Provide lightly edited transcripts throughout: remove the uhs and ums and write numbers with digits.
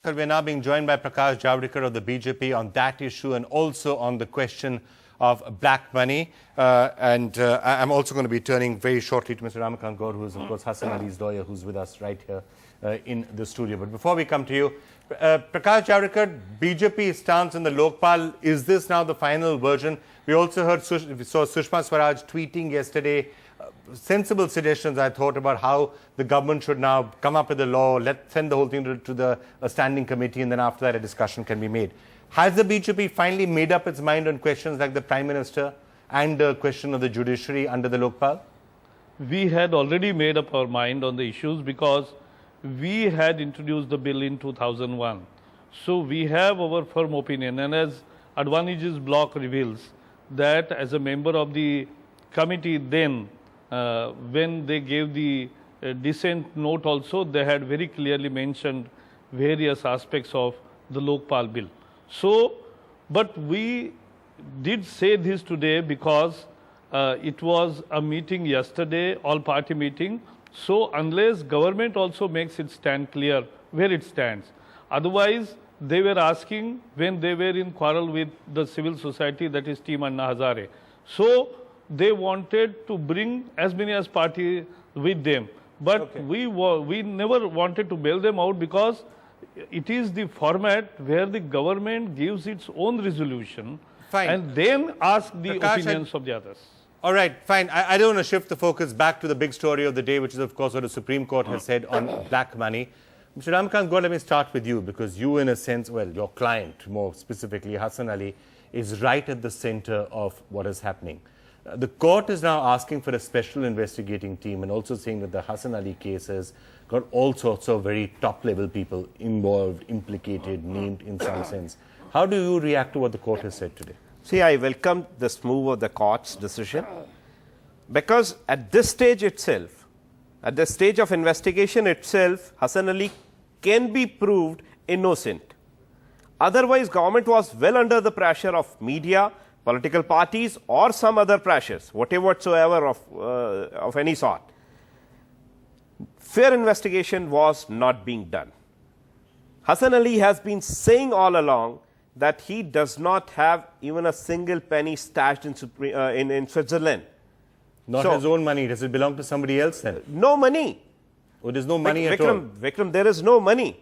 So we're now being joined by Prakash Javadekar of the BJP on that issue and also on the question of black money. I'm also going to be turning very shortly to Mr. Ramakant Gaur, who is, of course, Hassan Ali's lawyer, who's with us right here in the studio. But before we come to you, Prakash Javadekar, BJP stance in the Lokpal, is this now the final version? We also heard, we saw Sushma Swaraj tweeting yesterday sensible suggestions, I thought, about how the government should now come up with a law, send the whole thing to a standing committee, and then after that a discussion can be made. Has the BJP finally made up its mind on questions like the Prime Minister and the question of the judiciary under the Lokpal? We had already made up our mind on the issues because we had introduced the bill in 2001. So we have our firm opinion, and as Advaniji's block reveals, that as a member of the committee then, when they gave the dissent note also, they had very clearly mentioned various aspects of the Lokpal bill. So, but we did say this today because it was a meeting yesterday, all-party meeting. So, unless government also makes its stand clear where it stands, otherwise they were asking when they were in quarrel with the civil society, that is Team Anna Hazare. So, they wanted to bring as many as party with them, but okay, we never wanted to bail them out because it is the format where the government gives its own resolution. Fine. And then ask the opinions of the others. All right, fine. I don't want to shift the focus back to the big story of the day, which is, of course, what the Supreme Court has said on black money. Mr. Ramakant Gaur, let me start with you, because you, in a sense, well, your client, more specifically, Hassan Ali, is right at the center of what is happening. The court is now asking for a special investigating team and also saying that the Hassan Ali case has got all sorts of very top-level people involved, implicated, named in some sense. How do you react to what the court has said today? See, I welcome this move of the court's decision because at this stage itself, at the stage of investigation itself, Hassan Ali can be proved innocent. Otherwise, government was well under the pressure of media, political parties, or some other pressures, whatsoever of any sort. Fair investigation was not being done. Hassan Ali has been saying all along that he does not have even a single penny stashed in Switzerland. Not his own money. Does it belong to somebody else then? No money. Oh, there's no money at all. Vikram, there is no money.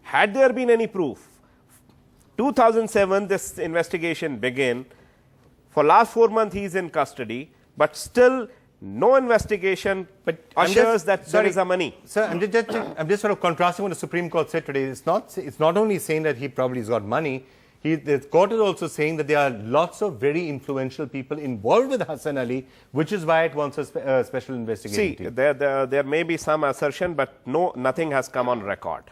Had there been any proof, 2007 this investigation began. For last 4 months he is in custody, but still no investigation assures that there is a money. Sir, I'm just sort of contrasting what the Supreme Court said today. It's not only saying that he probably has got money. The court is also saying that there are lots of very influential people involved with Hassan Ali, which is why it wants a special investigating team. There may be some assertion, but nothing has come on record.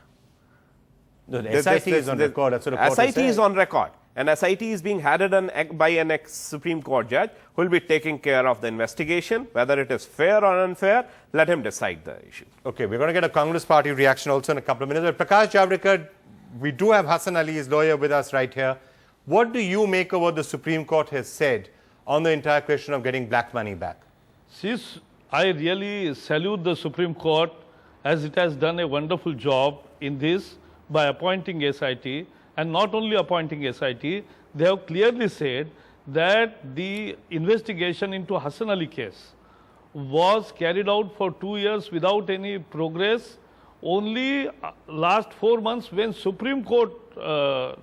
No, the SIT is on record. That's what the court SIT is on record. And SIT is being headed by an ex-Supreme Court judge who will be taking care of the investigation. Whether it is fair or unfair, let him decide the issue. Okay, we're going to get a Congress party reaction also in a couple of minutes. But Prakash Javadekar, we do have Hassan Ali's lawyer with us right here. What do you make of what the Supreme Court has said on the entire question of getting black money back? I really salute the Supreme Court as it has done a wonderful job in this by appointing SIT. And not only appointing SIT, they have clearly said that the investigation into Hassan Ali case was carried out for 2 years without any progress. Only last 4 months when Supreme Court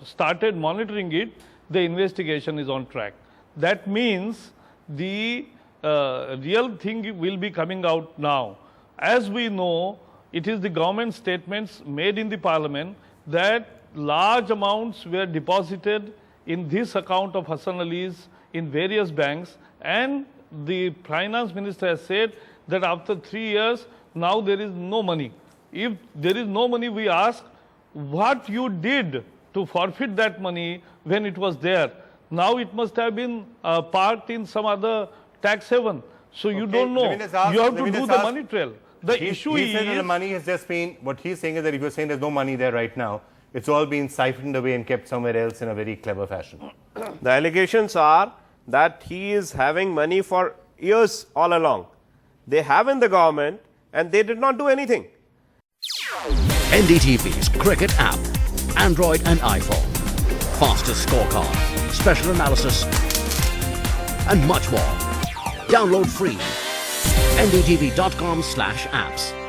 started monitoring it, the investigation is on track. That means the real thing will be coming out now. As we know, it is the government statements made in the parliament that large amounts were deposited in this account of Hassan Ali's in various banks, and the finance minister has said that after 3 years, now there is no money. If there is no money, we ask what you did to forfeit that money when it was there. Now it must have been parked in some other tax haven. So you don't know. You have to do the money trail. The issue is that the money has just been, what he's saying is that if you're saying there's no money there right now, it's all been siphoned away and kept somewhere else in a very clever fashion. The allegations are that he is having money for years all along. They have in the government and they did not do anything. NDTV's Cricket app. Android and iPhone. Fastest scorecard, special analysis, and much more. Download free. ndtv.com/apps.